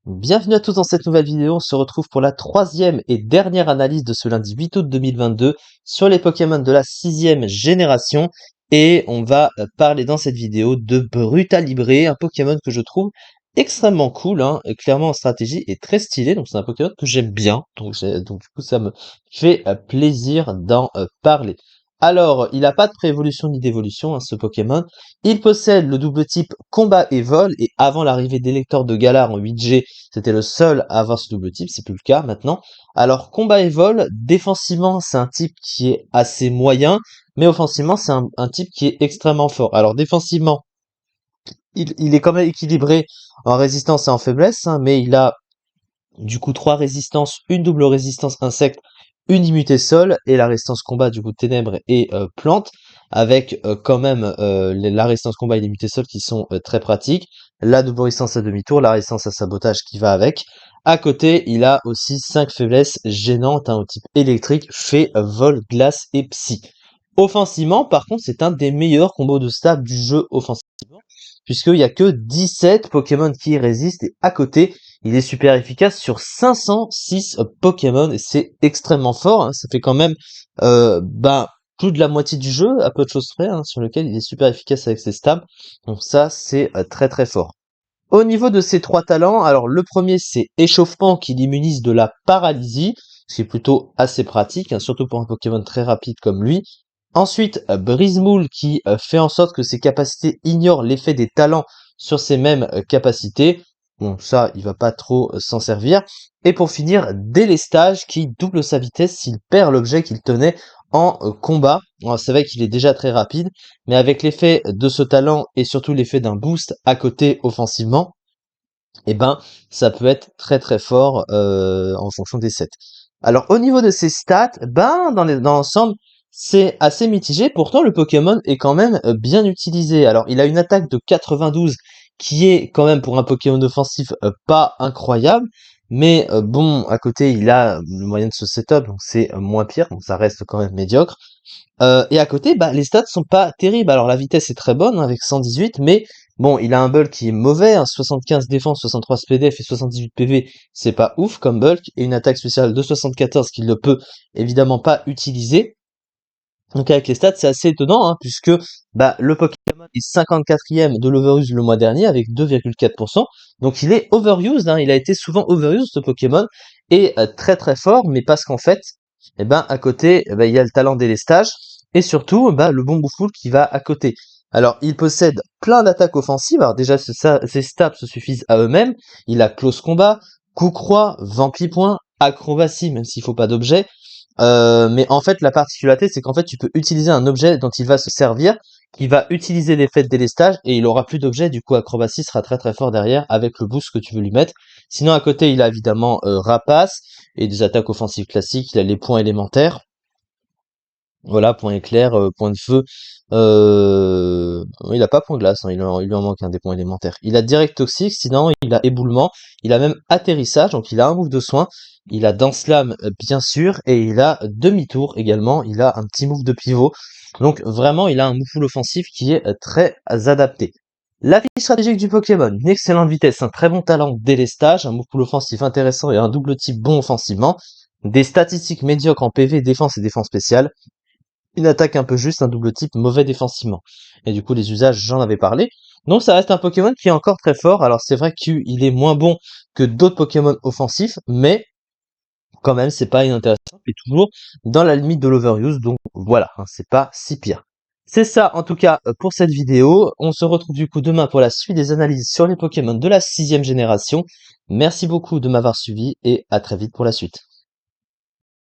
Bienvenue à tous dans cette nouvelle vidéo, on se retrouve pour la troisième et dernière analyse de ce lundi 8 août 2022 sur les Pokémon de la sixième génération et on va parler dans cette vidéo de Brutalibré, un Pokémon que je trouve extrêmement cool, clairement en stratégie et très stylé, donc c'est un Pokémon que j'aime bien, donc du coup ça me fait plaisir d'en parler. Alors, il n'a pas de préévolution ni d'évolution, ce Pokémon. Il possède le double type combat et vol, et avant l'arrivée d'Elector de Galar en 8G, c'était le seul à avoir ce double type, c'est plus le cas maintenant. Alors, combat et vol, défensivement, c'est un type qui est assez moyen, mais offensivement, c'est un type qui est extrêmement fort. Alors, défensivement, il est quand même équilibré en résistance et en faiblesse, mais il a du coup 3 résistances, une double résistance insecte, une immunité sol, et la résistance combat du coup ténèbres et plantes, avec quand même la résistance combat et l'immunité sol qui sont très pratiques, la double résistance à demi-tour, la résistance à sabotage qui va avec. À côté, il a aussi 5 faiblesses gênantes au type électrique, fée, vol, glace et psy. Offensivement, par contre, c'est un des meilleurs combos de stab du jeu offensivement, puisqu'il n'y a que 17 Pokémon qui y résistent, et à côté, il est super efficace sur 506 Pokémon, et c'est extrêmement fort, ça fait quand même plus de la moitié du jeu, à peu de choses près, sur lequel il est super efficace avec ses stabs, donc ça c'est très très fort. Au niveau de ces trois talents, alors le premier c'est échauffement qui l'immunise de la paralysie, ce qui est plutôt assez pratique, surtout pour un Pokémon très rapide comme lui. Ensuite, Brise-Moule qui fait en sorte que ses capacités ignorent l'effet des talents sur ses mêmes capacités. Bon, ça, il va pas trop s'en servir. Et pour finir, Délestage qui double sa vitesse s'il perd l'objet qu'il tenait en combat. Alors, c'est vrai qu'il est déjà très rapide, mais avec l'effet de ce talent et surtout l'effet d'un boost à côté offensivement, eh ben, ça peut être très très fort en fonction des sets. Alors au niveau de ses stats, dans l'ensemble, c'est assez mitigé. Pourtant, le Pokémon est quand même bien utilisé. Alors il a une attaque de 92 qui est quand même pour un Pokémon offensif pas incroyable. Mais bon, à côté, il a le moyen de se setup, donc c'est moins pire, donc ça reste quand même médiocre. Et à côté, les stats sont pas terribles. Alors la vitesse est très bonne avec 118, mais bon, il a un bulk qui est mauvais, 75 défense, 63 SPDF et 78 PV, c'est pas ouf comme bulk, et une attaque spéciale de 74 qu'il ne peut évidemment pas utiliser. Donc avec les stats, c'est assez étonnant, puisque le Pokémon est 54e de l'overuse le mois dernier avec 2,4%. Donc il est overused, il a été souvent overused ce Pokémon, et très très fort, mais parce qu'en fait, à côté, il y a le talent délestage, et surtout le bon Boufoul qui va à côté. Alors il possède plein d'attaques offensives, alors déjà ses stats se suffisent à eux-mêmes, il a close combat, coup croix, vampipoint, acrobatie, même s'il faut pas d'objet, mais en fait, la particularité, c'est qu'en fait, tu peux utiliser un objet dont il va se servir, qui va utiliser l'effet de délestage, et il aura plus d'objets, du coup, acrobatie sera très très fort derrière, avec le boost que tu veux lui mettre. Sinon, à côté, il a évidemment Rapace, et des attaques offensives classiques, il a les points élémentaires. Voilà, point éclair, point de feu. Il a pas point glace, il lui en manque un des points élémentaires. Il a direct toxique, sinon il a éboulement, il a même atterrissage, donc il a un move de soin, il a Dance Lame bien sûr, et il a demi-tour également, il a un petit move de pivot. Donc vraiment, il a un move full offensif qui est très adapté. La fiche stratégique du Pokémon, une excellente vitesse, un très bon talent de délestage, un move full offensif intéressant et un double type bon offensivement, des statistiques médiocres en PV, défense et défense spéciale, une attaque un peu juste, un double type mauvais défensivement. Et du coup, les usages, j'en avais parlé. Donc ça reste un Pokémon qui est encore très fort. Alors c'est vrai qu'il est moins bon que d'autres Pokémon offensifs, mais quand même, c'est pas inintéressant. Et toujours dans la limite de l'overuse. Donc voilà, c'est pas si pire. C'est ça, en tout cas, pour cette vidéo. On se retrouve du coup demain pour la suite des analyses sur les Pokémon de la sixième génération. Merci beaucoup de m'avoir suivi et à très vite pour la suite.